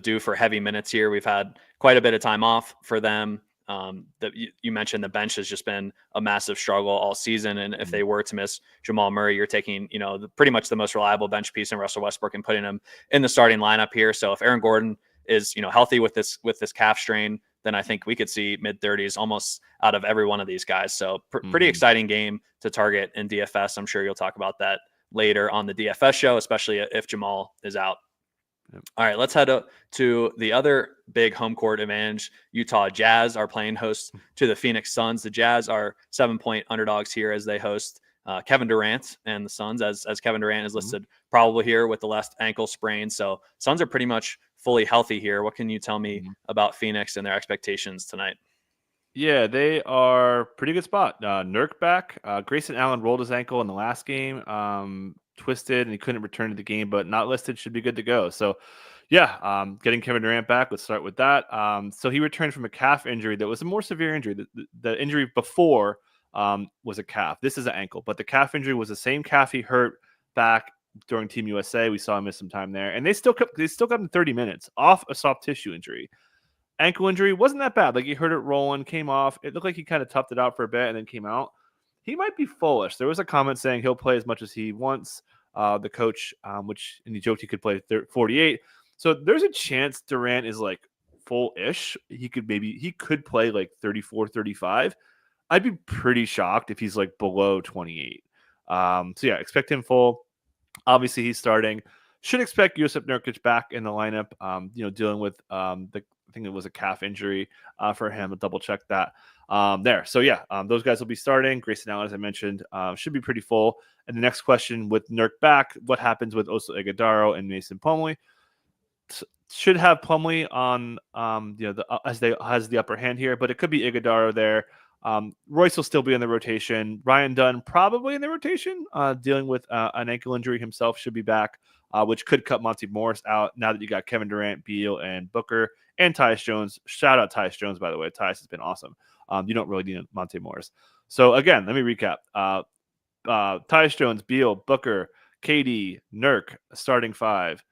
[SPEAKER 1] due for heavy minutes here. We've had quite a bit of time off for them. That you mentioned the bench has just been a massive struggle all season. And if they were to miss Jamal Murray, you're taking, pretty much the most reliable bench piece in Russell Westbrook and putting him in the starting lineup here. So if Aaron Gordon is, healthy with this calf strain, then I think we could see mid-30s almost out of every one of these guys. So pretty exciting game to target in DFS. I'm sure you'll talk about that later on the DFS show, especially if Jamal is out. Yep. All right, let's head up to the other big home court advantage. Utah Jazz are playing host to the Phoenix Suns. The Jazz are 7-point underdogs here as they host Kevin Durant and the Suns, as Kevin Durant is listed probably here with the left ankle sprain. So Suns are pretty much fully healthy here. What can you tell me about Phoenix and their expectations tonight?
[SPEAKER 2] Yeah, they are pretty good spot. Nurk back. Grayson Allen rolled his ankle in the last game, twisted, and he couldn't return to the game, but not listed, should be good to go. So, getting Kevin Durant back. Let's start with that. So he returned from a calf injury that was a more severe injury. The injury before was a calf. This is an ankle, but the calf injury was the same calf he hurt back during Team USA. We saw him miss some time there, and they still got him 30 minutes off a soft tissue injury. Ankle injury wasn't that bad. Like he heard it rolling, came off. It looked like he kind of toughed it out for a bit and then came out. He might be foolish. There was a comment saying he'll play as much as he wants. The coach, and he joked he could play 48. So there's a chance Durant is like full-ish. He could play like 34, 35. I'd be pretty shocked if he's like below 28. Expect him full. Obviously, he's starting. Should expect Jusuf Nurkic back in the lineup. Dealing with I think it was a calf injury for him. I'll double check that there. So those guys will be starting. Grayson Allen, as I mentioned, should be pretty full. And the next question with Nurk back, what happens with Oso Ighodaro and Mason Plumlee? Should have Plumlee on has the upper hand here, but it could be Ighodaro there. Royce will still be in the rotation. Ryan Dunn probably in the rotation, dealing with an ankle injury himself, should be back, which could cut Monty Morris out now that you got Kevin Durant, Beal, and Booker, and Tyus Jones. Shout out Tyus Jones, by the way. Tyus has been awesome. You don't really need Monty Morris. So, again, let me recap. Tyus Jones, Beal, Booker, KD, Nurk, starting five.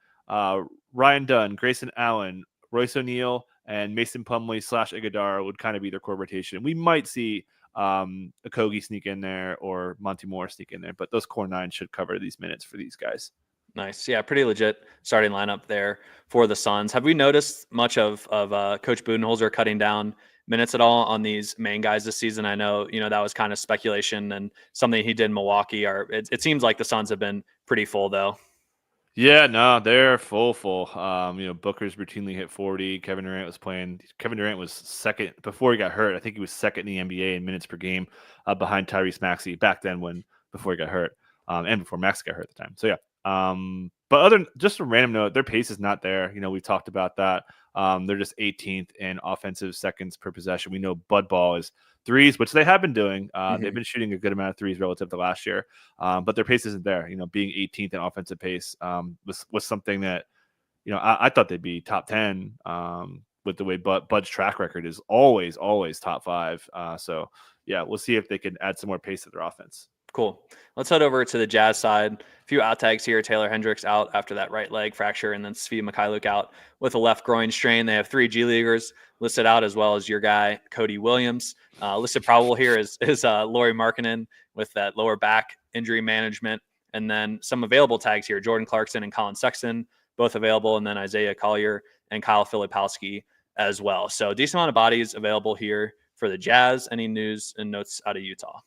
[SPEAKER 2] Ryan Dunn, Grayson Allen, Royce O'Neal, and Mason Plumlee / Ighodaro would kind of be their core rotation. We might see Okogie sneak in there or Monty Morris sneak in there, but those core nine should cover these minutes for these guys.
[SPEAKER 1] Nice. Yeah, pretty legit starting lineup there for the Suns. Have we noticed much of Coach Budenholzer cutting down minutes at all on these main guys this season? I know, that was kind of speculation and something he did in Milwaukee. It seems like the Suns have been pretty full, though.
[SPEAKER 2] Yeah, no, they're full. Booker's routinely hit 40. Kevin Durant was second before he got hurt. I think he was second in the NBA in minutes per game behind Tyrese Maxey back then before he got hurt and before Max got hurt at the time. So, but just a random note, their pace is not there. We talked about that. They're just 18th in offensive seconds per possession. We know Bud Ball is threes, which they have been doing. They've been shooting a good amount of threes relative to last year, but their pace isn't there. Being 18th in offensive pace was something that, I thought they'd be top 10 with the way Bud's track record is always top 5. We'll see if they can add some more pace to their offense.
[SPEAKER 1] Cool. Let's head over to the Jazz side. A few out tags here. Taylor Hendricks out after that right leg fracture, and then Svi Mikhailuk out with a left groin strain. They have 3 G Leaguers listed out, as well as your guy, Cody Williams. Listed probable here is Lauri Markkanen with that lower back injury management. And then some available tags here, Jordan Clarkson and Colin Sexton, both available. And then Isaiah Collier and Kyle Filipowski as well. So decent amount of bodies available here for the Jazz. Any news and notes out of Utah?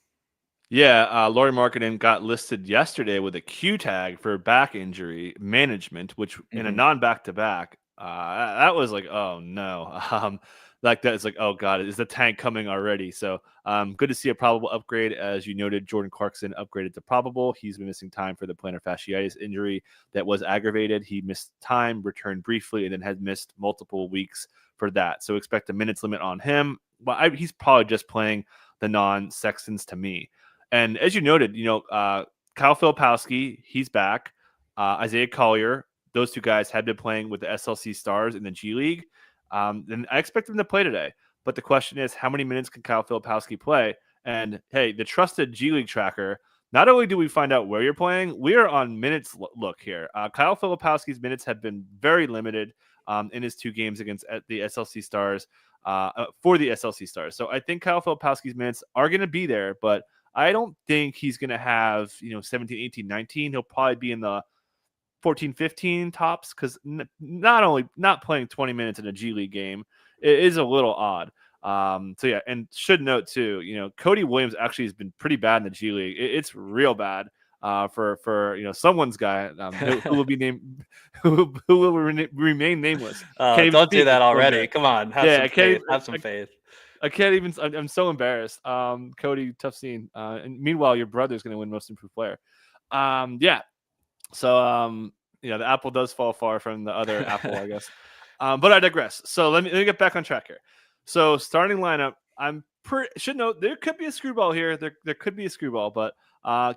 [SPEAKER 2] Yeah, Lauri Markkanen got listed yesterday with a Q tag for back injury management, which in a non-back-to-back, that was like, oh no. Like that is like, oh god, is the tank coming already? So good to see a probable upgrade. As you noted, Jordan Clarkson upgraded to probable. He's been missing time for the plantar fasciitis injury that was aggravated. He missed time, returned briefly, and then had missed multiple weeks for that. So expect a minutes limit on him. Well, he's probably just playing the non-Sextons to me. And as you noted, Kyle Filipowski, he's back. Isaiah Collier, those two guys had been playing with the SLC Stars in the G League. And I expect them to play today. But the question is, how many minutes can Kyle Filipowski play? And hey, the trusted G League tracker, not only do we find out where you're playing, we are on minutes look here. Kyle Filipowski's minutes have been very limited in his 2 games against the SLC Stars for the SLC Stars. So I think Kyle Filipowski's minutes are going to be there, but I don't think he's going to have, 17, 18, 19. He'll probably be in the 14, 15 tops because not playing 20 minutes in a G League game is a little odd. So yeah, and should note too, Cody Williams actually has been pretty bad in the G League. It's real bad for someone's guy who will be named who will remain nameless.
[SPEAKER 1] Don't do that already. Come on, have some faith.
[SPEAKER 2] I can't even. I'm so embarrassed. Cody, tough scene. And meanwhile, your brother's going to win Most Improved Player. Yeah. So the apple does fall far from the other apple, I guess. But I digress. So let me get back on track here. So starting lineup, should note there could be a screwball here. There could be a screwball, but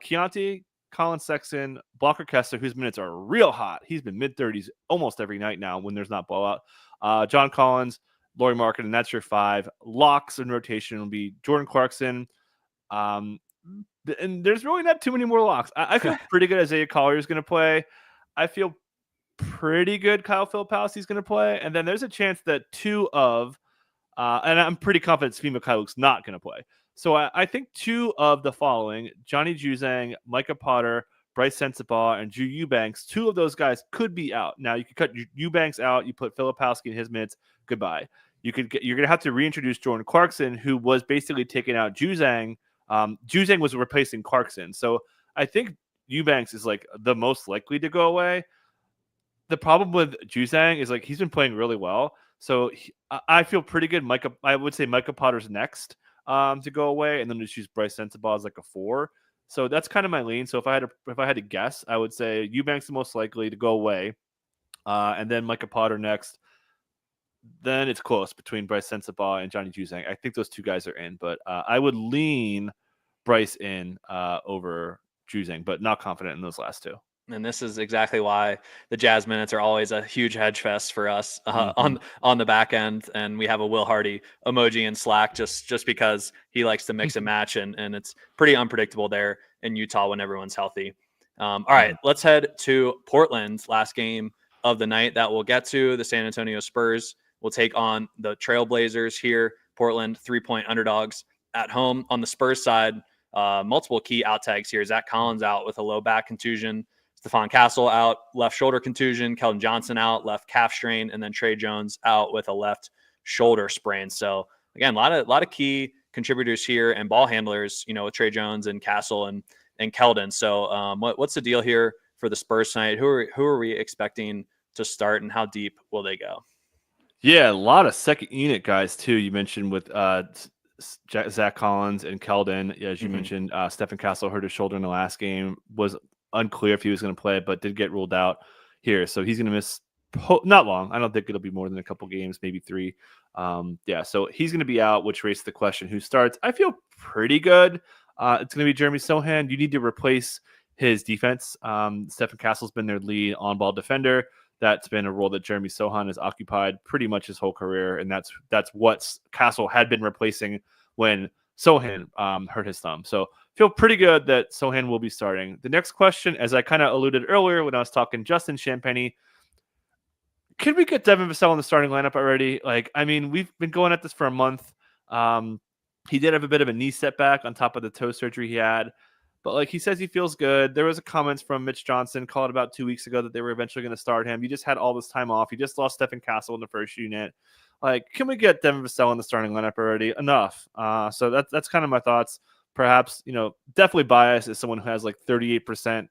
[SPEAKER 2] Chianti, Colin Sexton, Blocker Kessler, whose minutes are real hot. He's been mid-30s almost every night now when there's not blowout. John Collins, Lauri Markkanen, and that's your 5. Locks in rotation will be Jordan Clarkson. And there's really not too many more locks. I feel pretty good Isaiah Collier is going to play. I feel pretty good Kyle Filipowski is going to play. And then there's a chance that 2 of, and I'm pretty confident Svi Mikhailuk's not going to play. So I think 2 of the following, Johnny Juzang, Micah Potter, Bryce Sensabaugh, and Drew Eubanks, 2 of those guys could be out. Now, you could cut Eubanks out. You put Filipowski in his minutes. Goodbye. You're going to have to reintroduce Jordan Clarkson, who was basically taking out Juzang. Juzang was replacing Clarkson. So I think Eubanks is like the most likely to go away. The problem with Juzang is like he's been playing really well. So I feel pretty good. I would say Micah Potter's next to go away, and then just use Bryce Sensabaugh as like a 4. So that's kind of my lean. So if I had to guess, I would say Eubanks the most likely to go away, and then Micah Potter next. Then it's close between Bryce Sensabaugh and Johnny Juzang. I think those 2 guys are in, but I would lean Bryce in over Juzang, but not confident in those last 2.
[SPEAKER 1] And this is exactly why the Jazz minutes are always a huge hedge fest for us on the back end. And we have a Will Hardy emoji in Slack just because he likes to mix and match, and it's pretty unpredictable there in Utah when everyone's healthy. All right, let's head to Portland. Last game of the night that we'll get to. The San Antonio Spurs will take on the Trailblazers here. Portland 3-point underdogs at home. On the Spurs side, multiple key out tags here. Zach Collins out with a low back contusion. Stephon Castle out, left shoulder contusion. Keldon Johnson out, left calf strain. And then Trey Jones out with a left shoulder sprain. So again, a lot of key contributors here and ball handlers, with Trey Jones and Castle and Keldon. So what's the deal here for the Spurs tonight? Who are we expecting to start, and how deep will they go?
[SPEAKER 2] Yeah, a lot of second unit guys too. You mentioned with Zach Collins and Keldon, as you mentioned, Stephen Castle hurt his shoulder in the last game. Was unclear if he was going to play, but did get ruled out here. So he's going to miss not long. I don't think it'll be more than a couple games, maybe 3. So he's going to be out, which raises the question who starts. I feel pretty good. It's going to be Jeremy Sohan. You need to replace his defense. Stephen Castle's been their lead on-ball defender. That's been a role that Jeremy Sohan has occupied pretty much his whole career, and that's what Castle had been replacing when Sohan hurt his thumb. So feel pretty good that Sohan will be starting. The next question, as I kind of alluded earlier when I was talking Justin Champagnie, could we get Devin Vassell in the starting lineup already? Like, I mean, we've been going at this for a month. He did have a bit of a knee setback on top of the toe surgery he had. But like he says, he feels good. There was a comments from Mitch Johnson called about 2 weeks ago that they were eventually going to start him. You just had all this time off. You just lost Stephen Castle in the first unit. Like, can we get Devin Vassell in the starting lineup already? Enough. So that's kind of my thoughts. Perhaps, definitely biased as someone who has like 38%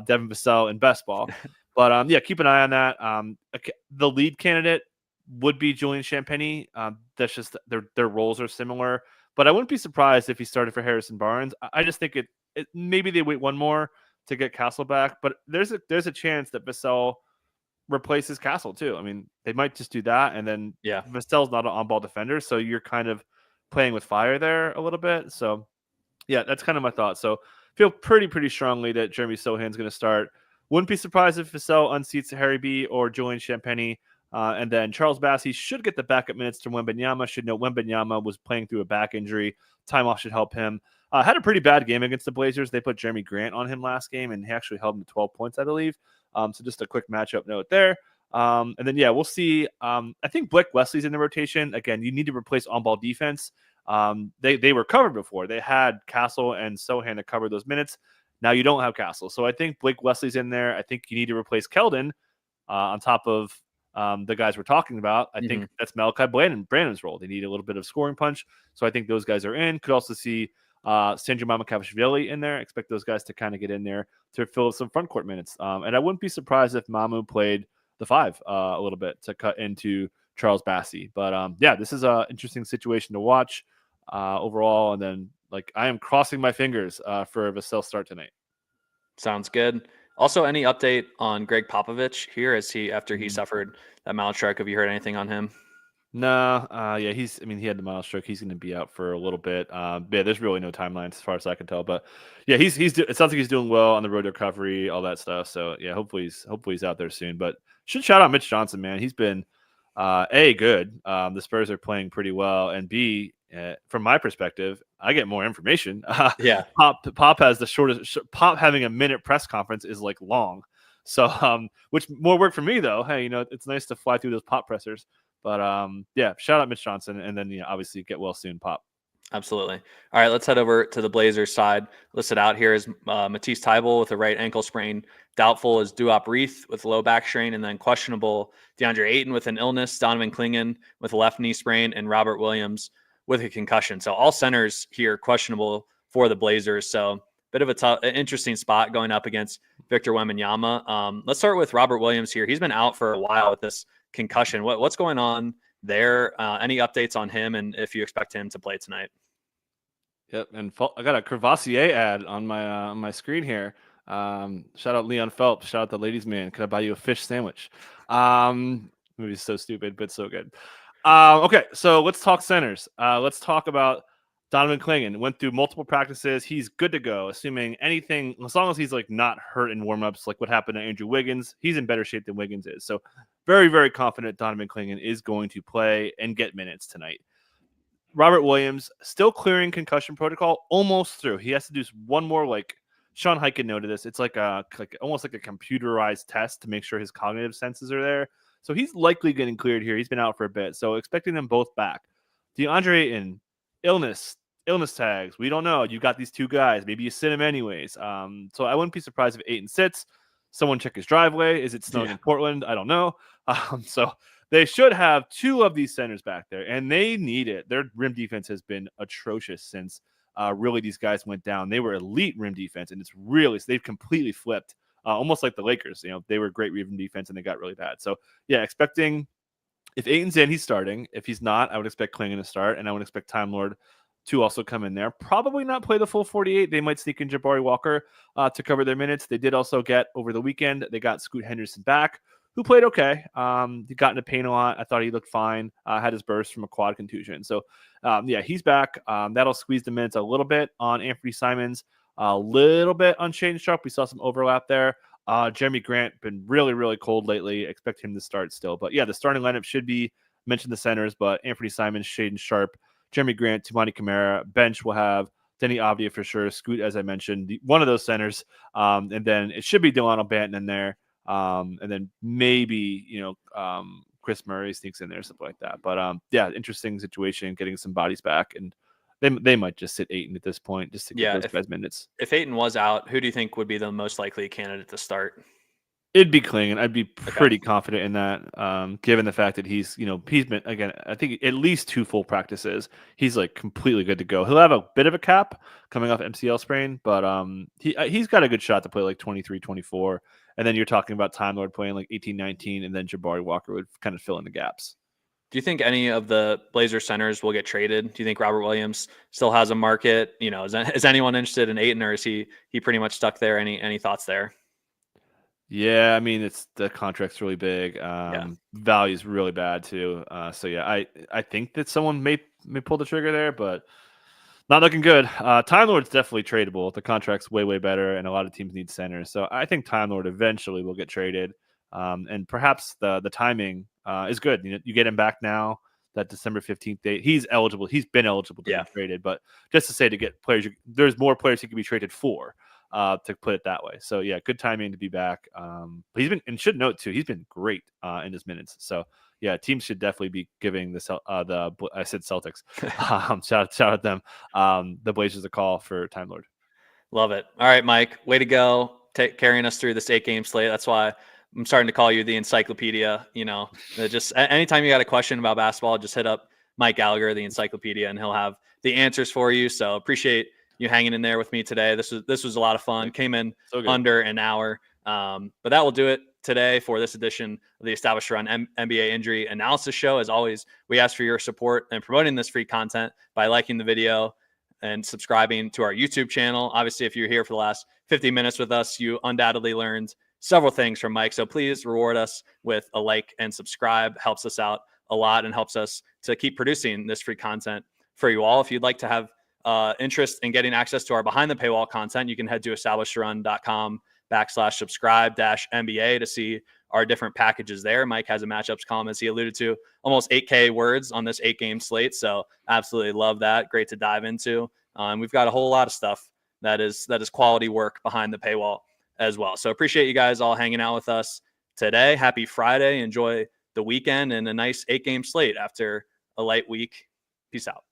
[SPEAKER 2] Devin Vassell in best ball. But yeah, keep an eye on that. The lead candidate would be Julian Champagnie. That's just their roles are similar. But I wouldn't be surprised if he started for Harrison Barnes. I just think maybe they wait one more to get Castle back. But there's a chance that Vassell replaces Castle too. I mean, they might just do that, and then Vassell's not an on-ball defender, so you're kind of playing with fire there a little bit. So yeah, that's kind of my thought. So feel pretty strongly that Jeremy Sohan's going to start. Wouldn't be surprised if Vassell unseats Harry B or Julian Champagnie. And then Charles Bassey should get the backup minutes to Wembanyama. Should know Wembanyama was playing through a back injury. Time off should help him. Had a pretty bad game against the Blazers. They put Jeremy Grant on him last game, and he actually held him to 12 points, I believe. So just a quick matchup note there. And then, yeah, we'll see. I think Blake Wesley's in the rotation. Again, you need to replace on-ball defense. They were covered before. They had Castle and Sohan to cover those minutes. Now you don't have Castle. So I think Blake Wesley's in there. I think you need to replace Keldon on top of the guys we're talking about. I think that's Malachi Brandon's role. They need a little bit of scoring punch. So I think those guys are in. Could also see Sandro Mamakashvili in there. Expect those guys to kind of get in there to fill some front court minutes. And I wouldn't be surprised if Mamu played the 5 a little bit to cut into Charles Bassey. But yeah, this is an interesting situation to watch overall. And then I am crossing my fingers for a Vassell start tonight.
[SPEAKER 1] Sounds good. Also, any update on Greg Popovich here after he suffered that mild stroke? Have you heard anything on him?
[SPEAKER 2] No, yeah, he had the mild stroke. He's going to be out for a little bit. Yeah, there's really no timeline as far as I can tell. But yeah, it sounds like he's doing well on the road to recovery, all that stuff. So yeah, hopefully he's out there soon. But should shout out Mitch Johnson, man. He's been A, good. The Spurs are playing pretty well, and B, from my perspective, I get more information.
[SPEAKER 1] Yeah,
[SPEAKER 2] Pop has the shortest. Pop having a minute press conference is long. So which more work for me though. Hey, it's nice to fly through those Pop pressers. But yeah, shout out Mitch Johnson, and then obviously get well soon, Pop.
[SPEAKER 1] Absolutely. All right, let's head over to the Blazers side. Listed out here is Matisse Thybulle with a right ankle sprain. Doubtful is Duop Reith with low back strain, and then questionable DeAndre Ayton with an illness, Donovan Clingan with a left knee sprain, and Robert Williams with a concussion. So all centers here questionable for the Blazers. So bit of an interesting spot going up against Victor Wembanyama. Let's start with Robert Williams here. He's been out for a while with this concussion. What's going on there? Any updates on him, and if you expect him to play tonight?
[SPEAKER 2] Yep, and I got a Crevassier ad on my screen here. Shout out Leon Phelps. Shout out the ladies' man. Could I buy you a fish sandwich? Movie's so stupid, but so good. Okay, so let's talk centers. Let's talk about Donovan Clingan. Went through multiple practices. He's good to go, assuming anything, as long as he's not hurt in warmups, like what happened to Andrew Wiggins. He's in better shape than Wiggins is. So very, very confident Donovan Clingan is going to play and get minutes tonight. Robert Williams still clearing concussion protocol, almost through. He has to do one more, Sean Hyken noted this. It's almost like a computerized test to make sure his cognitive senses are there. So he's likely getting cleared here. He's been out for a bit. So expecting them both back. DeAndre Ayton, illness tags. We don't know. You got these two guys. Maybe you sit him anyways. So I wouldn't be surprised if Ayton sits. Someone check his driveway. Is it snowing in Portland? I don't know. So they should have two of these centers back there, and they need it. Their rim defense has been atrocious since really these guys went down. They were elite rim defense, and they've completely flipped, almost like the Lakers. They were great rim defense, and they got really bad. So yeah, expecting if Ayton's in, he's starting. If he's not, I would expect Clingan to start, and I would expect Time Lord to also come in there. Probably not play the full 48. They might sneak in Jabari Walker to cover their minutes. They did also get, over the weekend, they got Scoot Henderson back, who played okay. He got into pain a lot. I thought he looked fine. Had his burst from a quad contusion. So, yeah, he's back. That'll squeeze the minutes a little bit on Anthony Simons, a little bit on Shaedon Sharpe. We saw some overlap there. Jeremy Grant been really, really cold lately. Expect him to start still. But, yeah, the starting lineup should be, mentioned the centers, but Anthony Simons, Shaedon Sharpe, Jeremy Grant, Tumani Kamara. Bench will have Denny Avdia for sure, Scoot, as I mentioned, one of those centers. And then it should be Delano Banton in there. And then maybe, Chris Murray sneaks in there, something like that. But yeah, interesting situation, getting some bodies back. And they might just sit Ayton at this point just to get those guys minutes.
[SPEAKER 1] If Ayton was out, who do you think would be the most likely candidate to start?
[SPEAKER 2] It'd be Klingon. I'd be pretty confident in that, given the fact that he's been, again, I think at least 2 full practices. He's like completely good to go. He'll have a bit of a cap coming off MCL sprain, but he's got a good shot to play like 23, 24. And then you're talking about Time Lord playing like 18, 19, and then Jabari Walker would kind of fill in the gaps.
[SPEAKER 1] Do you think any of the Blazer centers will get traded? Do you think Robert Williams still has a market? Is anyone interested in Ayton, or is he pretty much stuck there? Any thoughts there?
[SPEAKER 2] Yeah, I mean, the contract's really big. Value's really bad too. So yeah, I think that someone may pull the trigger there, but not looking good. Time Lord's definitely tradable. The contract's way better, and a lot of teams need centers. So I think Time Lord eventually will get traded. And perhaps the timing is good. You get him back now. That December 15th date, he's eligible. He's been eligible to be traded, but just to say to get players, there's more players he can be traded for. To put it that way. So yeah, good timing to be back. But he's been, and should note too, he's been great in his minutes. So yeah, teams should definitely be giving I said Celtics. Shout out them. The Blazers a call for Time Lord.
[SPEAKER 1] Love it. All right, Mike, way to go, carrying us through this 8-game slate. That's why I'm starting to call you the encyclopedia. Just anytime you got a question about basketball, just hit up Mike Gallagher, the encyclopedia, and he'll have the answers for you. So appreciate you hanging in there with me today. This was a lot of fun. Came in under an hour. But that will do it today for this edition of the Established Run NBA Injury Analysis Show. As always, we ask for your support in promoting this free content by liking the video and subscribing to our YouTube channel. Obviously, if you're here for the last 50 minutes with us, you undoubtedly learned several things from Mike. So please reward us with a like and subscribe. Helps us out a lot and helps us to keep producing this free content for you all. If you'd like to have interest in getting access to our behind the paywall content, you can head to establishedrun.com/subscribe-NBA to see our different packages there. Mike has a matchups column, as he alluded to, almost 8K words on this 8-game slate. So absolutely love that. Great to dive into. And we've got a whole lot of stuff that is quality work behind the paywall as well. So appreciate you guys all hanging out with us today. Happy Friday. Enjoy the weekend and a nice 8-game slate after a light week. Peace out.